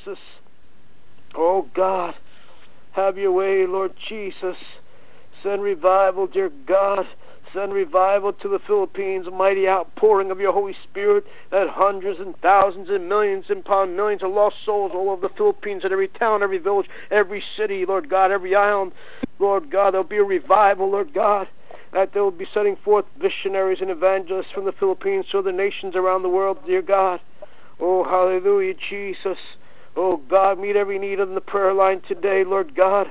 Jesus. Oh God, have your way, Lord Jesus. Send revival, dear God. Send revival to the Philippines, a mighty outpouring of your Holy Spirit, that hundreds and thousands and millions upon millions of lost souls all over the Philippines, in every town, every village, every city, Lord God, every island. Lord God, there'll be a revival, Lord God, that they will be setting forth missionaries and evangelists from the Philippines to other nations around the world, dear God. Oh, hallelujah, Jesus. Oh, God, meet every need on the prayer line today, Lord God.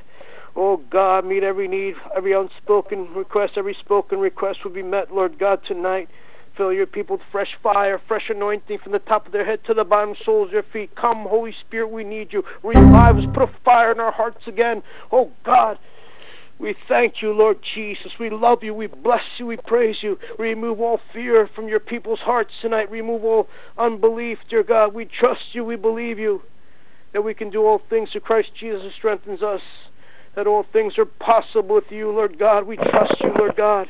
Oh, God, meet every need, every unspoken request, every spoken request will be met, Lord God, tonight. Fill your people with fresh fire, fresh anointing from the top of their head to the bottom soles of their feet. Come, Holy Spirit, we need you. Revive us, put a fire in our hearts again. Oh, God, we thank you, Lord Jesus. We love you, we bless you, we praise you. Remove all fear from your people's hearts tonight. Remove all unbelief, dear God. We trust you, we believe you, that we can do all things through Christ Jesus who strengthens us. That all things are possible with you, Lord God. We trust you, Lord God.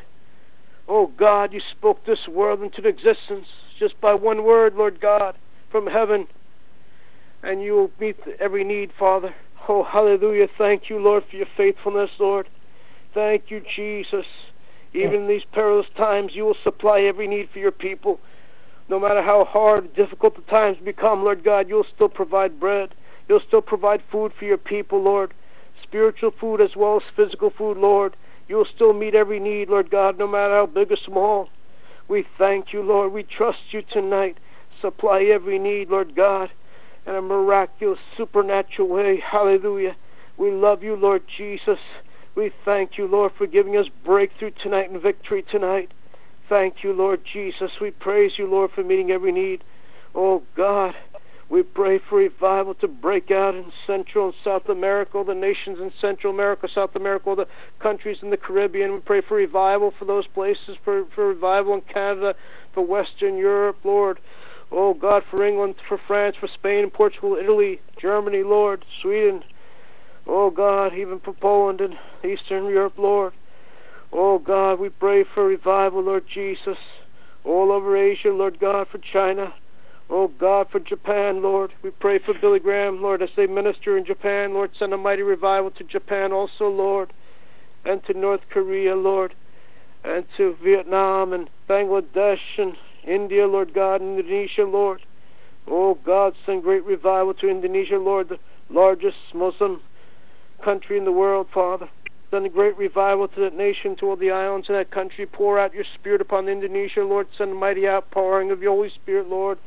Oh, God, you spoke this world into existence just by one word, Lord God, from heaven. And you will meet every need, Father. Oh, hallelujah. Thank you, Lord, for your faithfulness, Lord. Thank you, Jesus. Even in these perilous times, you will supply every need for your people. No matter how hard and difficult the times become, Lord God, you'll still provide bread. You'll still provide food for your people, Lord. Spiritual food as well as physical food, Lord. You'll still meet every need, Lord God, no matter how big or small. We thank you, Lord. We trust you tonight. Supply every need, Lord God, in a miraculous, supernatural way. Hallelujah. We love you, Lord Jesus. We thank you, Lord, for giving us breakthrough tonight and victory tonight. Thank you, Lord Jesus. We praise you, Lord, for meeting every need. Oh, God, we pray for revival to break out in Central and South America, the nations in Central America, South America, the countries in the Caribbean. We pray for revival for those places, for revival in Canada, for Western Europe, Lord. Oh, God, for England, for France, for Spain, Portugal, Italy, Germany, Lord, Sweden. Oh, God, even for Poland and Eastern Europe, Lord. Oh, God, we pray for revival, Lord Jesus, all over Asia, Lord God, for China. Oh, God, for Japan, Lord. We pray for Billy Graham, Lord, as they minister in Japan. Lord, send a mighty revival to Japan also, Lord, and to North Korea, Lord, and to Vietnam and Bangladesh and India, Lord God, and Indonesia, Lord. Oh, God, send great revival to Indonesia, Lord, the largest Muslim country in the world, Father. Send a great revival to that nation, to all the islands in that country. Pour out your Spirit upon Indonesia, Lord. Send a mighty outpouring of your Holy Spirit, Lord.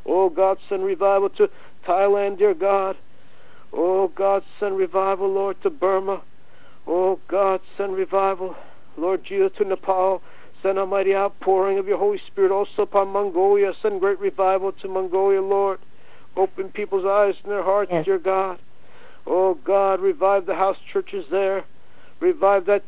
Oh, God, send revival to Thailand, dear God. Oh, God, send revival, Lord, to Burma. Oh, God, send revival, Lord Jesus, to Nepal. Send a mighty outpouring of your Holy Spirit also upon Mongolia. Send great revival to Mongolia, Lord. Open people's eyes and their hearts, dear God. Oh, God, revive the house churches there. Revive that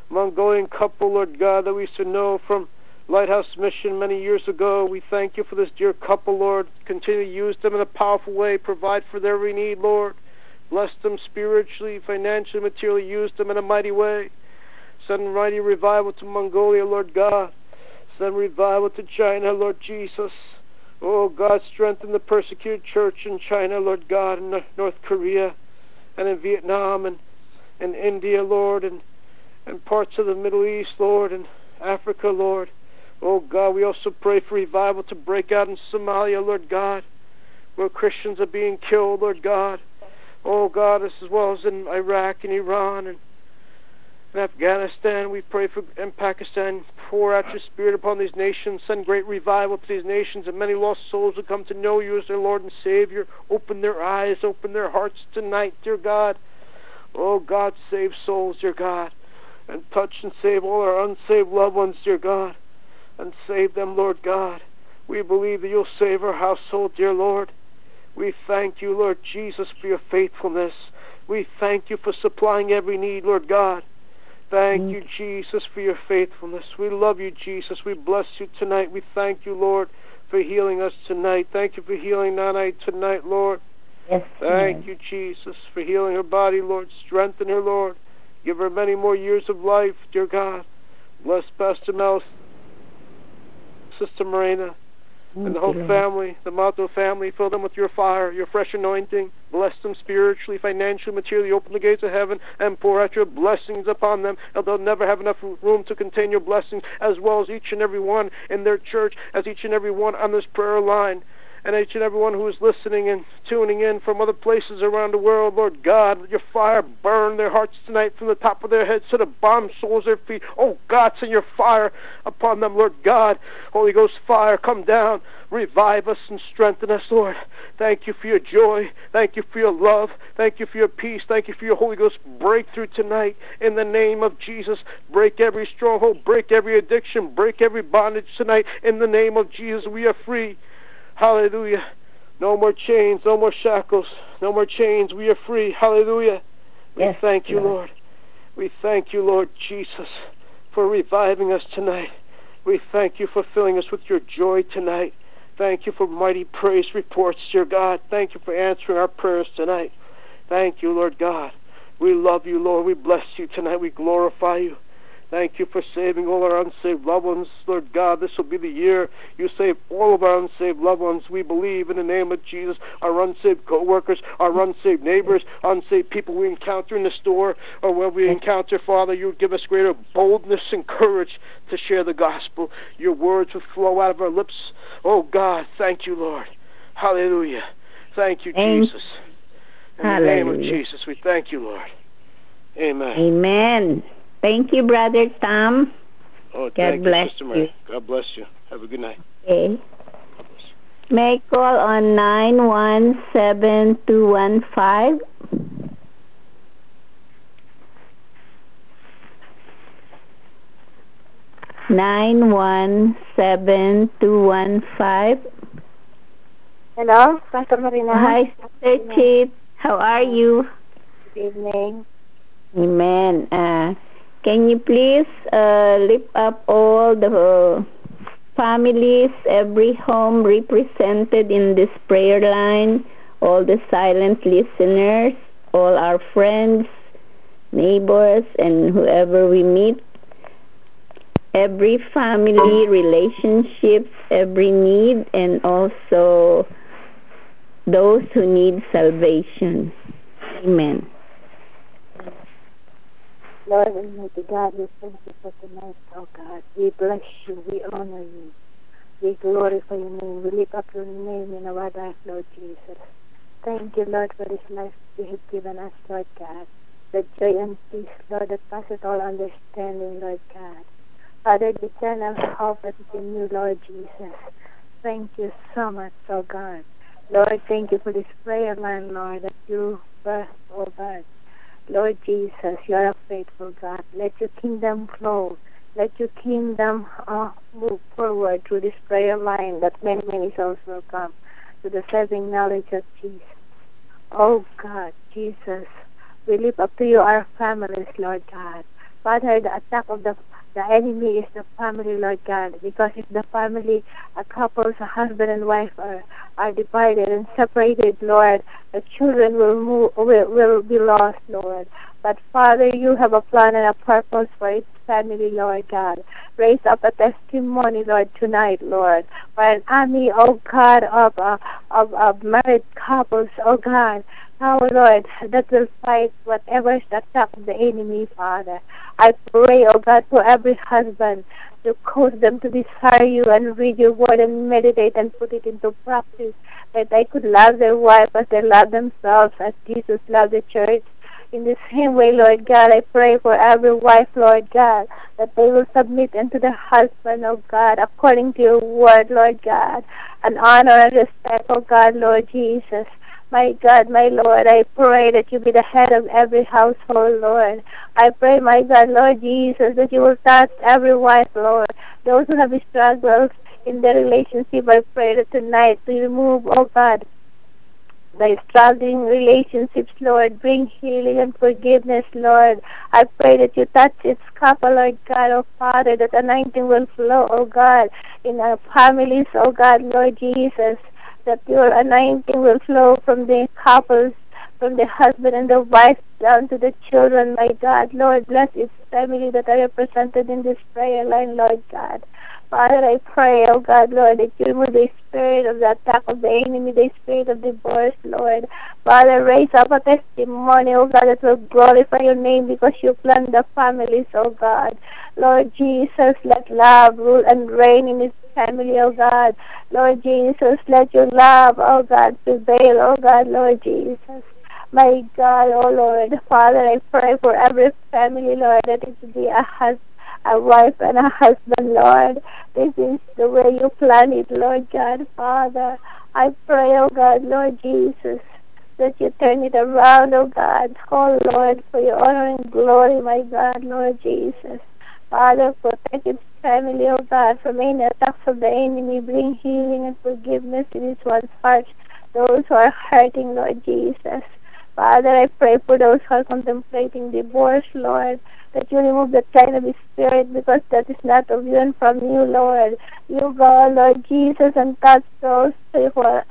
Mongolian couple, Lord God, that we used to know from Lighthouse Mission many years ago. We thank you for this dear couple, Lord. Continue to use them in a powerful way. Provide for their every need, Lord. Bless them spiritually, financially, materially. Use them in a mighty way. Send mighty revival to Mongolia, Lord God. Send revival to China, Lord Jesus. Oh, God, strengthen the persecuted church in China, Lord God, in North Korea and in Vietnam and in India, Lord, and parts of the Middle East, Lord, and Africa, Lord. Oh, God, we also pray for revival to break out in Somalia, Lord God, where Christians are being killed, Lord God. Oh, God, as well as in Iraq and Iran and Afghanistan. We pray for in Pakistan. Pour out your Spirit upon these nations. Send great revival to these nations, and many lost souls will come to know you as their Lord and Savior. Open their eyes, open their hearts tonight, dear God. Oh, God, save souls, dear God, and touch and save all our unsaved loved ones, dear God, and save them, Lord God. We believe that you'll save our household, dear Lord. We thank you, Lord Jesus, for your faithfulness. We thank you for supplying every need, Lord God. Thank you, Jesus, for your faithfulness. We love you, Jesus. We bless you tonight. We thank you, Lord, for healing us tonight. Thank you for healing Nana tonight, Lord. Yes, thank you, Jesus, for healing her body, Lord. Strengthen her, Lord. Give her many more years of life, dear God. Bless Pastor Mel, Sister Morena. And the whole family, the Mato family, fill them with your fire, your fresh anointing. Bless them spiritually, financially, materially. Open the gates of heaven and pour out your blessings upon them. And they'll never have enough room to contain your blessings, as well as each and every one in their church, as each and every one on this prayer line. And each and every one who is listening and tuning in from other places around the world, Lord God, let your fire burn their hearts tonight from the top of their heads to the bottom soles of their feet. Oh God, send your fire upon them, Lord God. Holy Ghost fire, come down, revive us and strengthen us, Lord. Thank you for your joy. Thank you for your love. Thank you for your peace. Thank you for your Holy Ghost breakthrough tonight. In the name of Jesus, break every stronghold, break every addiction, break every bondage tonight. In the name of Jesus, we are free. Hallelujah. No more chains, no more shackles, no more chains. We are free. Hallelujah. We thank you, Lord. We thank you, Lord Jesus, for reviving us tonight. We thank you for filling us with your joy tonight. Thank you for mighty praise reports, dear God. Thank you for answering our prayers tonight. Thank you, Lord God. We love you, Lord. We bless you tonight. We glorify you. Thank you for saving all our unsaved loved ones, Lord God. This will be the year you save all of our unsaved loved ones. We believe in the name of Jesus. Our unsaved co-workers, our unsaved neighbors, unsaved people we encounter in the store or where we encounter, Father, you would give us greater boldness and courage to share the gospel. Your words would flow out of our lips. Oh, God, thank you, Lord. Hallelujah. Thank you, Jesus. In the name of Jesus, we thank you, Lord. Amen. Amen. Thank you, Brother Tom. Oh, God bless you. God bless you. Have a good night. Okay. May I call on 917215. 917215. Hello, Pastor Marina. Hi, Sister Chip. How are you? Good evening. Amen. Can you please lift up all the families, every home represented in this prayer line, all the silent listeners, all our friends, neighbors, and whoever we meet, every family, relationships, every need, and also those who need salvation. Amen. Lord Almighty God, we thank you for tonight, oh God. We bless you, we honor you, we glorify your name, we lift up your name in our life, Lord Jesus. Thank you, Lord, for this life you have given us, Lord God. The joy and peace, Lord, that passes all understanding, Lord God. Father, the eternal hope that is in you, Lord Jesus. Thank you so much, oh God. Lord, thank you for this prayer line, Lord, that you birthed, oh God. Lord Jesus, you are a faithful God. Let your kingdom flow. Let your kingdom move forward through this prayer line, that many, many souls will come to the saving knowledge of Jesus. Oh God, Jesus, we lift up to you our families, Lord God. Father, the attack of the enemy is the family, Lord God, because if the family, a couples, a husband and wife are divided and separated, Lord, the children will be lost, Lord. But Father, you have a plan and a purpose for each family, Lord God. Raise up a testimony, Lord, tonight, Lord, for an army, oh God, of married couples, oh God. Oh Lord, that will fight whatever is the attack of the enemy, Father. I pray, oh God, for every husband to cause them to desire you and read your word and meditate and put it into practice, that they could love their wife as they love themselves, as Jesus loved the church. In the same way, Lord God, I pray for every wife, Lord God, that they will submit unto the husband, oh God, according to your word, Lord God, and honor and respect, oh God, Lord Jesus. My God, my Lord, I pray that you be the head of every household, Lord. I pray, my God, Lord Jesus, that you will touch every wife, Lord. Those who have struggles in their relationship, I pray that tonight to remove, oh God, the struggling relationships, Lord. Bring healing and forgiveness, Lord. I pray that you touch its couple, Lord God, oh Father, that anointing will flow, oh God, in our families, oh God, Lord Jesus, that your anointing will flow from the couples, from the husband and the wife down to the children, my God. Lord, bless its family that are represented in this prayer line, Lord God. Father, I pray, oh God, Lord, that you remove the spirit of the attack of the enemy, the spirit of divorce, Lord. Father, raise up a testimony, oh God, that will glorify your name because you plan the families, oh God. Lord Jesus, let love rule and reign in this family, oh God. Lord Jesus, let your love, oh God, prevail, oh God, Lord Jesus. My God, oh Lord, Father, I pray for every family, Lord, that it will be a wife and a husband, Lord. This is the way you plan it, Lord God, Father. I pray, oh God, Lord Jesus, that you turn it around, oh God. Oh Lord, for your honor and glory, my God, Lord Jesus. Father, protect its family, oh God, from any attacks of the enemy. Bring healing and forgiveness in each one's heart. Those who are hurting, Lord Jesus. Father, I pray for those who are contemplating divorce, Lord, that you remove that kind of spirit because that is not of you and from you, Lord. You go, Lord Jesus, and touch those people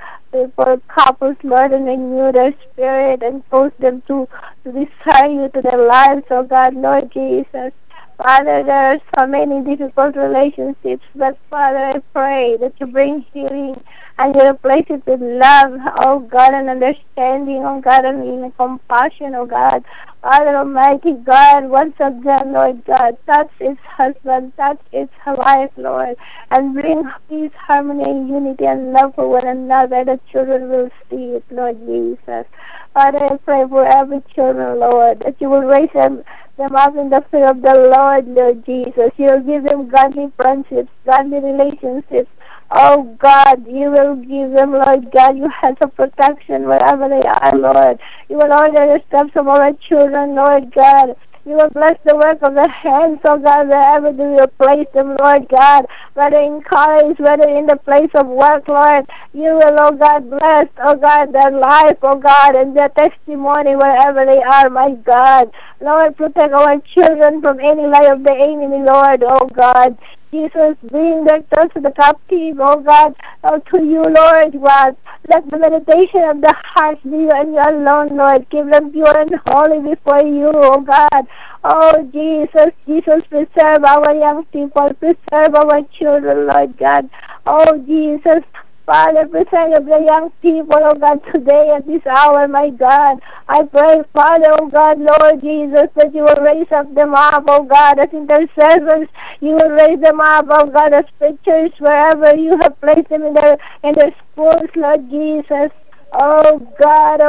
couples, Lord, and renew their spirit and cause them to desire you to their lives, oh God, Lord Jesus. Father, there are so many difficult relationships, but Father, I pray that you bring healing and you replace it with love, oh God, and understanding, oh God, and compassion, oh God. Father Almighty God, once again, Lord God, touch its husband, touch its wife, Lord, and bring peace, harmony, and unity and love for one another. The children will see it, Lord Jesus. Father, I pray for every children, Lord, that you will raise them up in the fear of the Lord, Lord Jesus. You will give them godly friendships, godly relationships. Oh God, you will give them, Lord God, your hands of protection wherever they are, Lord. You will order the steps of our children, Lord God. You will bless the work of the hands, oh God, wherever you will place them, Lord God. Whether in college, whether in the place of work, Lord. You will, oh God, bless, oh God, their life, oh God, and their testimony wherever they are, my God. Lord, protect our children from any lie of the enemy, Lord, oh God. Jesus, bring their thoughts to the captive, oh God, to you, Lord God. Let the meditation of the heart be you and you alone, Lord. Keep them pure and holy before you, oh God. Oh, Jesus, preserve our young people, preserve our children, Lord God. Oh, Jesus, Father, preserve the young people, oh God, today at this hour, my God. I pray, Father, oh God, Lord Jesus, that you will raise up them up, oh God, as intercessors. You will raise them up, oh God, as preachers, wherever you have placed them in their schools, Lord Jesus. Oh God,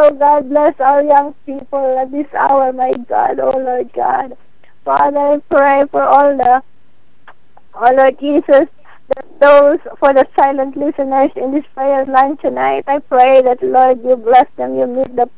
bless our young people at this hour, my God, oh Lord God. Father, I pray for all Lord Jesus, that those for the silent listeners in this prayer line tonight. I pray that, Lord, you bless them, you meet them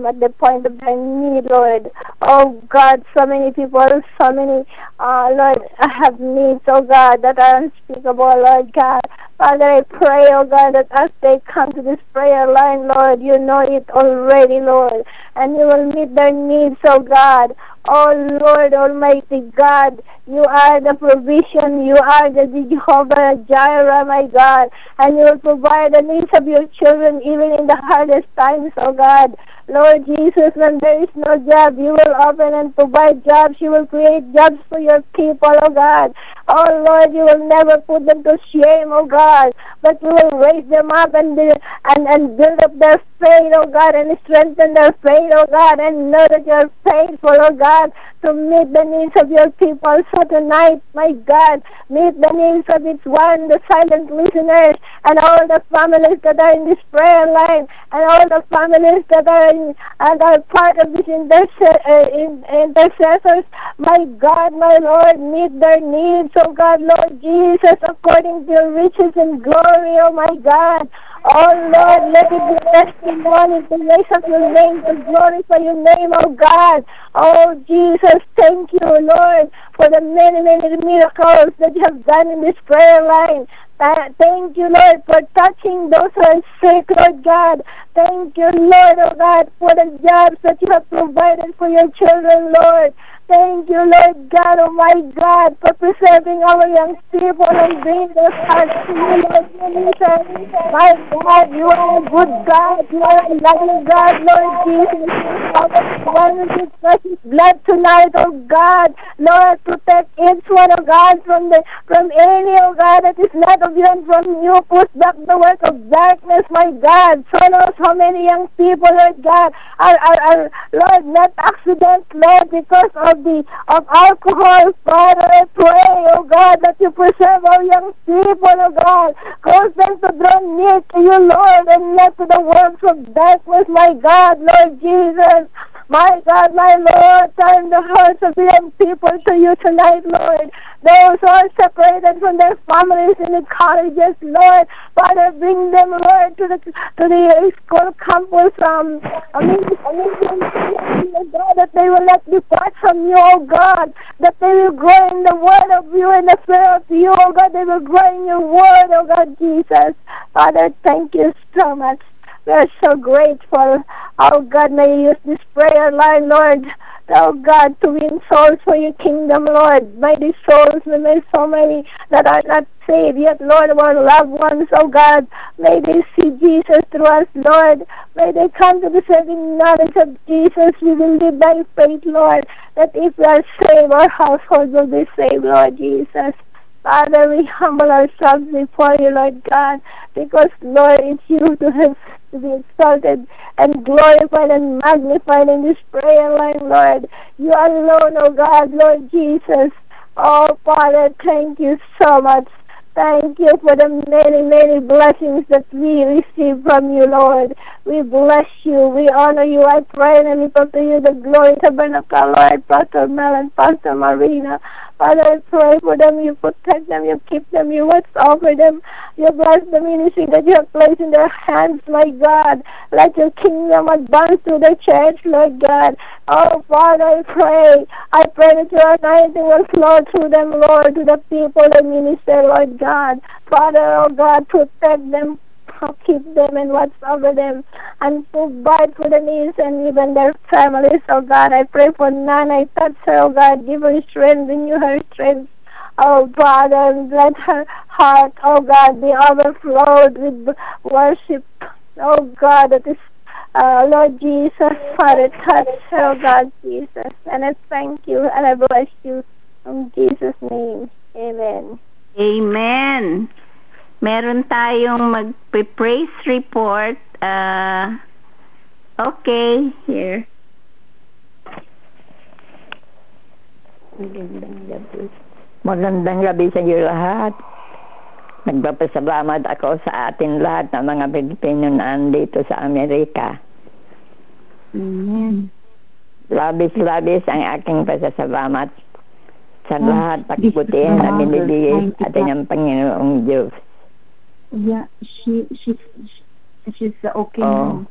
at the point of their need, Lord. Oh God, so many people, so many, Lord, have needs, oh God, that are unspeakable, Lord God. Father, I pray, oh God, that as they come to this prayer line, Lord, you know it already, Lord, and you will meet their needs, oh God. Oh Lord Almighty God, you are the provision, you are the Jehovah Jireh, my God, and you will provide the needs of your children even in the hardest times, oh God. Lord Jesus, when there is no job, you will open and provide jobs. You will create jobs for your people, oh God. Oh Lord, you will never put them to shame, oh God, but you will raise them up and build up their faith, oh God, and strengthen their faith, oh God, and know that you are faithful, oh God, to meet the needs of your people. So tonight, my God, meet the needs of each one, the silent listeners, and all the families that are in this prayer line, and all the families that are part of these intercessors. My God, my Lord, meet their needs, oh God, Lord Jesus, according to your riches and glory, oh my God. Oh Lord, let it be testimony to raise up your name, to glorify your name, oh God. Oh Jesus, thank you, Lord, for the many, many miracles that you have done in this prayer line. Thank you, Lord, for touching those who are sick, Lord God. Thank you, Lord, oh God, for the jobs that you have provided for your children, Lord. Thank you, Lord God, oh my God, for preserving our young people and bringing their hearts to you, Lord Jesus. My God, you are a good God. You are a loving God, Lord Jesus. Our one with your precious blood tonight, oh God. Lord, protect each one, oh God, from any, oh God, that is not of you and from you. Push back the work of darkness, my God. Show us how many young people, Lord God, are Lord, not accident, Lord, because of alcohol. Father, I pray, oh God, that you preserve our young people, oh God. Cause them to draw near to you, Lord, and not to the works of darkness, my God, Lord Jesus. My God, my Lord, turn the hearts of the young people to you tonight, Lord. Those who are separated from their families in the colleges, Lord. Father, bring them, Lord, to the school campus. God, that they will not depart from you, oh God. That they will grow in the word of you, in the fear of you, oh God. They will grow in your word, oh God, Jesus. Father, thank you so much. We are so grateful. Oh God, may you use this prayer line, Lord. Oh God, to win souls for your kingdom, Lord. May these souls, may so many that are not saved yet, Lord, our loved ones, oh God. May they see Jesus through us, Lord. May they come to the saving knowledge of Jesus. We will live by faith, Lord, that if we are saved, our household will be saved, Lord Jesus. Father, we humble ourselves before you, Lord God, because, Lord, it's you to have to be exalted and glorified and magnified in this prayer line, Lord. You alone, oh God, Lord Jesus. Oh, Father, thank you so much. Thank you for the many, many blessings that we receive from you, Lord. We bless you. We honor you. I pray and lift up to you the glory tabernacle, Lord, Pastor Mel and Pastor Marina. Father, I pray for them. You protect them. You keep them. You watch over them. You bless the ministry that you have placed in their hands, my God. Let your kingdom advance through the church, Lord God. Oh, Father, I pray that your anointing will flow through them, Lord, to the people that minister, Lord God. Father, oh God, protect them, keep them and watch over them and provide for the needs and even their families, oh God. I pray for Nana. I touch her, oh God. Give her strength, renew her strength. Oh, Father, let her heart, oh God, be overflowed with worship. Oh God, that is, Lord Jesus, Father, touch her, oh God, Jesus. And I thank you and I bless you in Jesus' name. Amen. Amen. Meron tayong mag-praise report. Okay, here. Magandang gabi sa iyo lahat. Nagpapasalamat ako sa atin lahat ng mga Pilipino na andito sa Amerika. Amen. Labis-labis ang aking pasasalamat sa lahat pagbutihan na binibigay atin ng Panginoong Diyos. Yeah, she's okay now.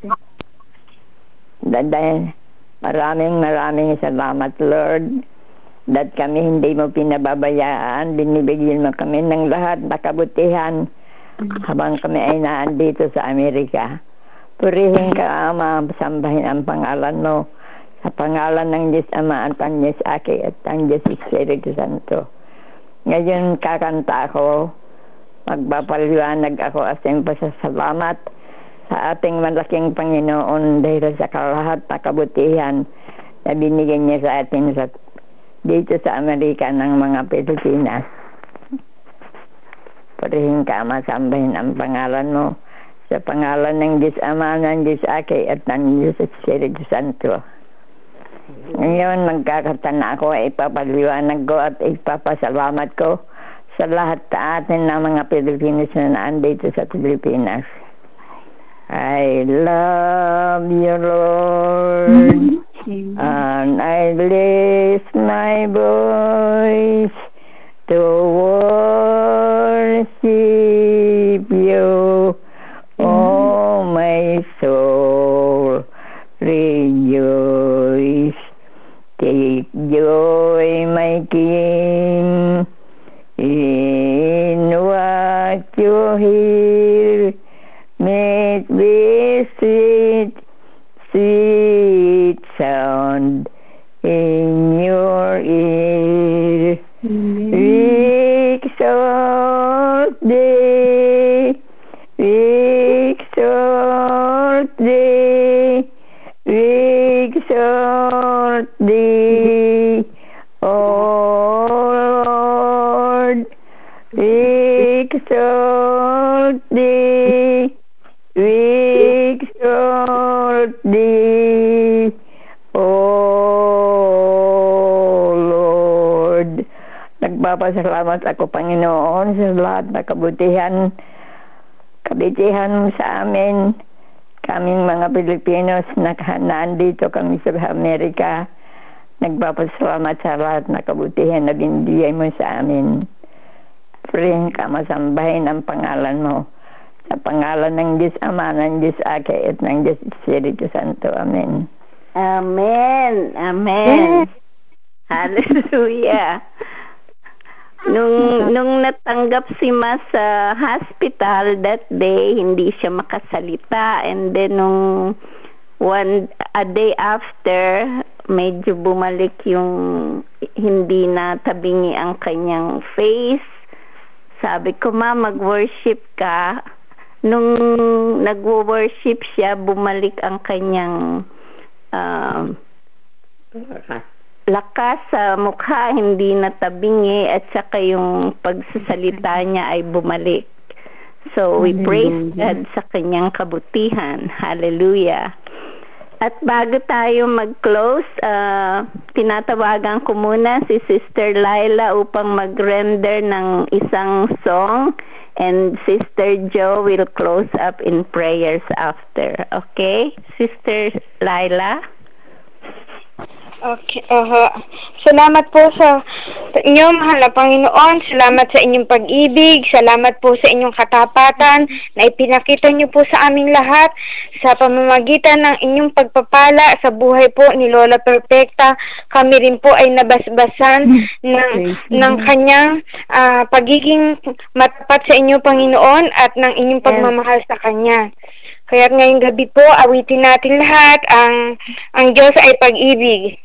Dahil maraming salamat, Lord, that kami hindi mo pinababayaan, binibigyan mo kami ng lahat na kabutihan habang kami ay naandito sa Amerika. Purihin ka, Ama, sambahin ang pangalan mo, sa pangalan ng Diyos Ama at ang Diyos Aki at ang Diyos Espiritu Santo. Ngayon kakanta ako, magpapaliwanag ako asing pasasalamat sa ating malaking Panginoon dahil sa lahat na kabutihan na binigyan niya sa atin dito sa Amerika ng mga Pilipinas. Purihin ka, Ama, sambahin ang pangalan mo, sa pangalan ng Diyos Ama, ng Diyos Aki at ng Diyos Espiritu Santo. Ngayon magkakanta na ako, ipapaliwanag ko at ipapasalamat ko sa lahat sa atin ng mga Pilipinas na naandito sa Pilipinas. I love you, Lord, and I lift my voice to worship you. Oh, my soul, rejoice. Take joy, my King, in what you hear. May it be sweet, sweet sound in your we exalt thee, we exalt thee, O Lord, we exalt thee, we exalt thee, O Lord. Nagpapasalamat ako, Panginoon, sa lahat na kabutihan mo sa amin. Kaming mga Pilipinos na nandito kami sa Amerika. Nagpapasalamat sa lahat na kabutihan na binigay mo sa amin. Purihin ka, masambahin ang pangalan mo. Sa pangalan ng Diyos Ama, ng Diyos Aki, at ng Diyos Espiritu Santo. Amen. Amen. Amen. Hallelujah. Nung natanggap si Ma sa hospital that day, hindi siya makasalita. And then a day after, medyo bumalik yung hindi na tabingi ang kanyang face. Sabi ko, Ma, mag-worship ka. Nung nag-worship siya, bumalik ang kanyang lakas sa mukha, hindi natabingi, at saka yung pagsasalita niya ay bumalik. So, we praise God sa kanyang kabutihan. Hallelujah. At bago tayo mag-close, tinatawagan ko muna si Sister Laila upang mag-render ng isang song, and Sister Jo will close up in prayers after. Okay? Sister Laila? Okay. Salamat po sa inyo, mahal na Panginoon. Salamat sa inyong pag-ibig. Salamat po sa inyong katapatan na ipinakita niyo po sa aming lahat sa pamamagitan ng inyong pagpapala sa buhay po ni Lola Perfecta. Kami rin po ay nabasbasan ng kanyang pagiging matapat sa inyo, Panginoon, at ng inyong pagmamahal sa kanya. Kaya ngayong gabi po, awitin natin lahat ang Diyos ay pag-ibig.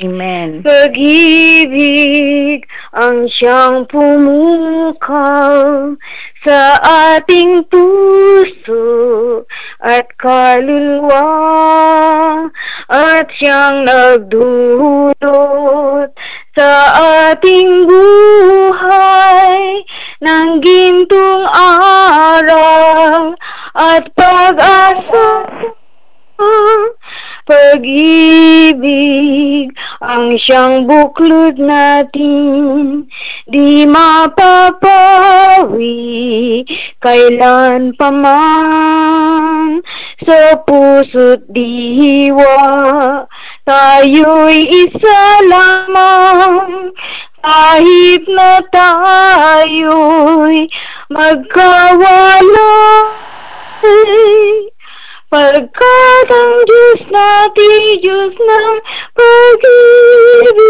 Amen. Pag-ibig ang siyang pumukaw sa ating puso at kaluluwa, at siyang nagdulot sa ating buhay ng gintong araw at pag-asa. Pag-ibig ang siyang buklod natin, di mapapawi kailan pa man. Sa puso't diwa tayo'y isa lamang, kahit na tayo'y magkawalay. Pagkat ang Diyos natin, Diyos ng pag-ibig,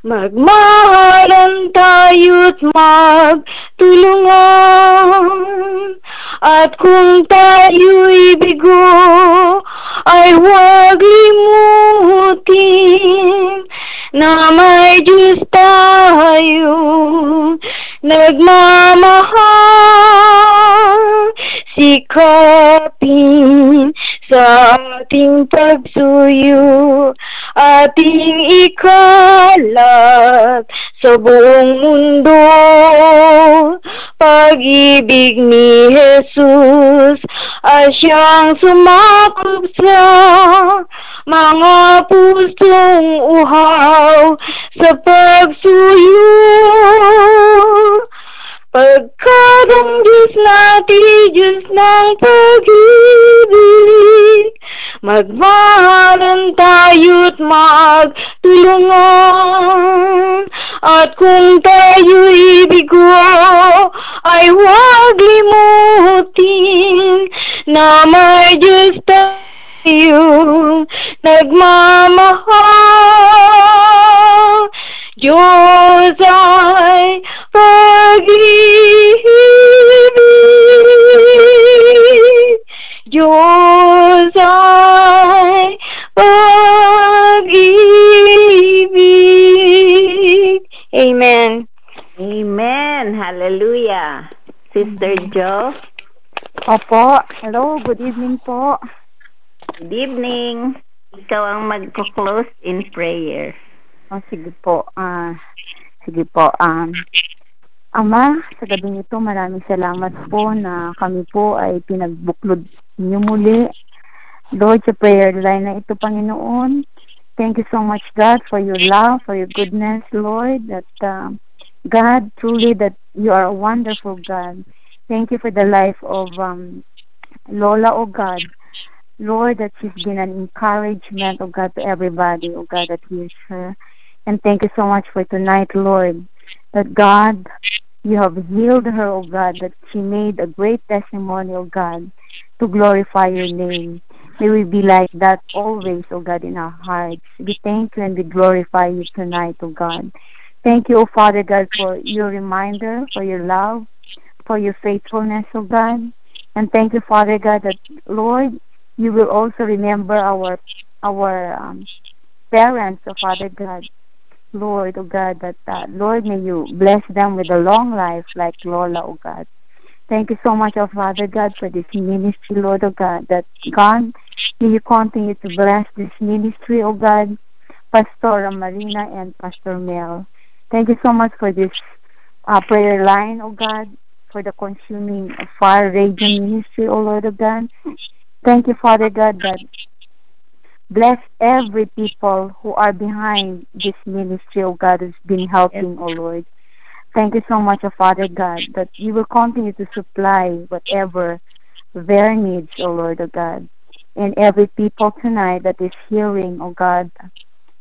magmahalan tayo't magtulungan. At kung tayo'y bigo, ay huwag limutin na may Diyos tayo nagmamahal. Sikapin sa ating pagsuyo, ating ikalat sa buong mundo. Pag-ibig ni Jesus ay siyang sumakop sa mga pusong uhaw sa pagsuyo. Pagkat ang Diyos natin, Diyos ng pag-ibig, magmahalan tayo't magtulungan. At kung tayo'y bigo, ay huwag limutin na may Diyos tayo nagmamahal. Diyos ay pag-ibig, Diyos ay pag-ibig. Amen. Amen. Hallelujah. Sister Jo. Opo. Hello, good evening po. Good evening. Ikaw ang magko-close in prayer. Sige po. Sige po. Ama, sa gabi nito, maraming salamat po na kami po ay pinagbuklod niyo muli. Lord, sa prayer line na ito, Panginoon, thank you so much, God, for your love, for your goodness, Lord, that God, truly that you are a wonderful God. Thank you for the life of Lola, oh God. Lord, that she's been an encouragement, oh God, to everybody, oh God, that hears her. And thank you so much for tonight, Lord, that God, you have healed her, oh God, that she made a great testimony, oh God, to glorify your name. May we be like that always, oh God, in our hearts. We thank you and we glorify you tonight, oh God. Thank you, oh Father God, for your reminder, for your love, for your faithfulness, oh God. And thank you, Father God, that, Lord, you will also remember our parents, oh Father God. Lord, oh God, that, Lord, may you bless them with a long life like Lola, oh God. Thank you so much, oh Father God, for this ministry, Lord, oh God, that God, may you continue to bless this ministry, oh God, Pastor Marina and Pastor Mel. Thank you so much for this prayer line, oh God, for the Consuming Fire Radio Ministry, oh Lord, oh God. Thank you, Father God, that bless every people who are behind this ministry, oh God, who's been helping, oh Lord. Thank you so much, oh Father God, that you will continue to supply whatever their needs, oh Lord, oh God. And every people tonight that is hearing, oh God,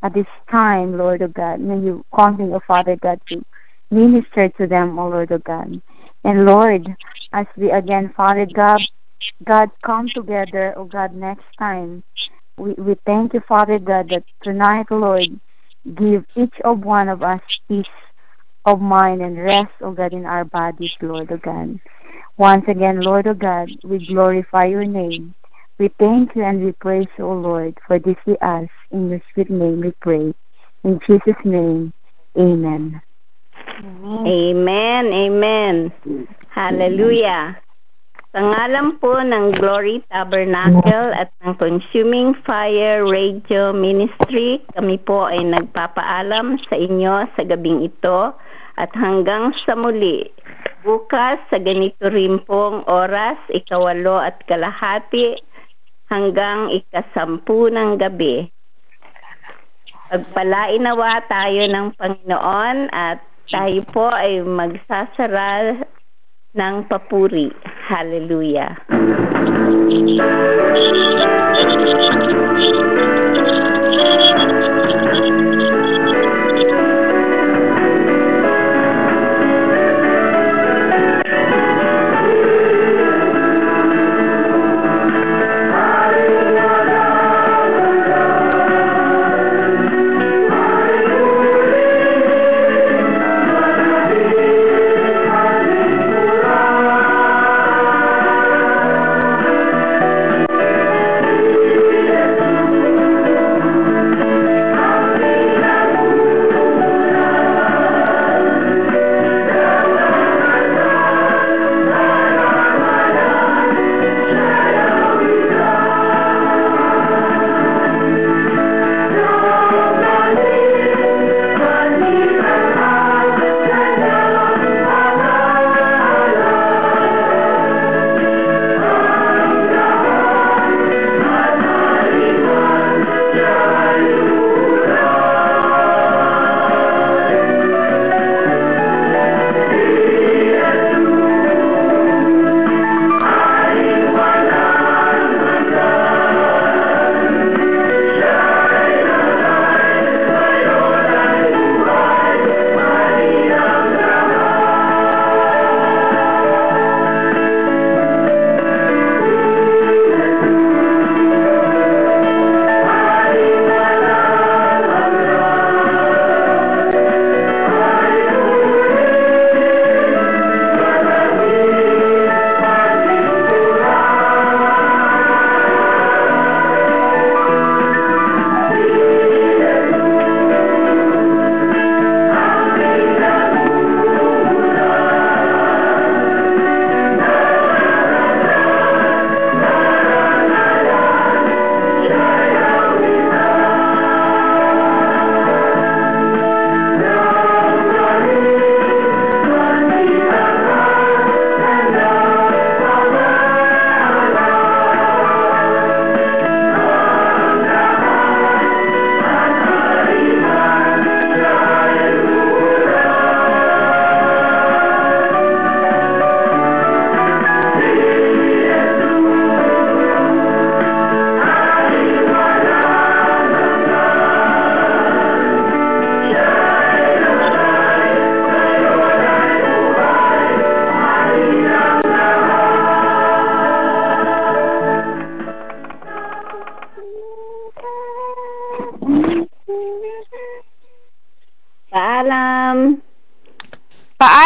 at this time, Lord, oh God, may you continue, oh Father God, to minister to them, oh Lord, oh God. And Lord, as we again, Father God, come together, oh God, next time, we thank you, Father God, that tonight, Lord, give each of one of us peace of mind and rest, oh God, in our bodies, Lord, oh God. Once again, Lord, oh God, we glorify your name. We thank you and we praise you, O Lord, for this we ask. In your sweet name we pray. In Jesus' name, amen. Amen, amen. Hallelujah. Sa ngalan po ng Glory Tabernacle at ng Consuming Fire Radio Ministry, kami po ay nagpapaalam sa inyo sa gabing ito at hanggang sa muli. Bukas sa ganito rin pong oras, 8:30 hanggang 10:00 ng gabi. Pagpalain nawa tayo ng Panginoon at tayo po ay magsasara ng papuri. Hallelujah.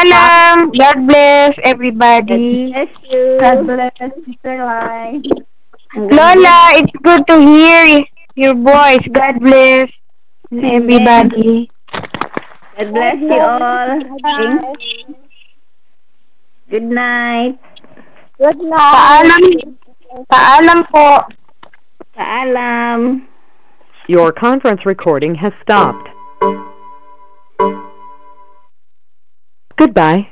Paalam. God bless everybody. Bless you. God bless Sister Lai. Lola, it's good to hear your voice. God bless everybody. God bless you all. Good night. Good night. Paalam po. Paalam. Your conference recording has stopped. Goodbye.